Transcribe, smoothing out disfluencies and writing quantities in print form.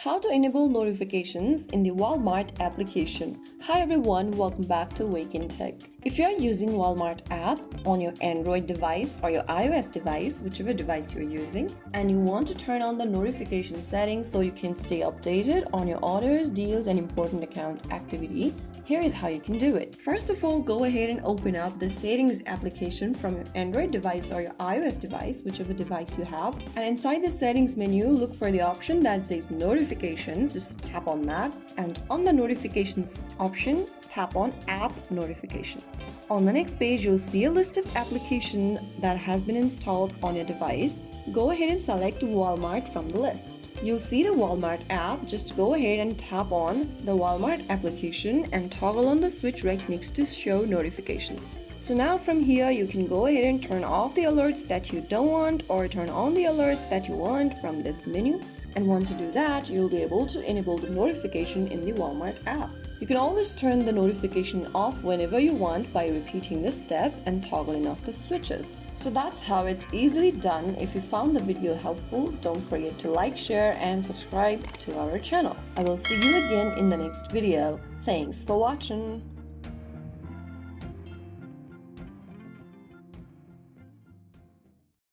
How to enable notifications in the Walmart application. Hi everyone, welcome back to Wake&Tech. If you are using Walmart app on your Android device or your iOS device, whichever device you're using, and you want to turn on the notification settings so you can stay updated on your orders, deals, and important account activity, here is how you can do it. First of all, go ahead and open up the settings application from your Android device or your iOS device, whichever device you have. And inside the settings menu, look for the option that says notifications. Just tap on that. And on the notifications option, tap on app notifications. On the next page, you'll see a list of applications that has been installed on your device. Go ahead and select Walmart from the list. You'll see the Walmart app. Just go ahead and tap on the Walmart application and toggle on the switch right next to show notifications. So now from here, you can go ahead and turn off the alerts that you don't want or turn on the alerts that you want from this menu. And once you do that, you'll be able to enable the notification in the Walmart app. You can always turn the notification off whenever you want by repeating this step and toggling off the switches. So that's how it's easily done. If you found the video helpful, don't forget to like, share, and subscribe to our channel. I will see you again in the next video. Thanks for watching.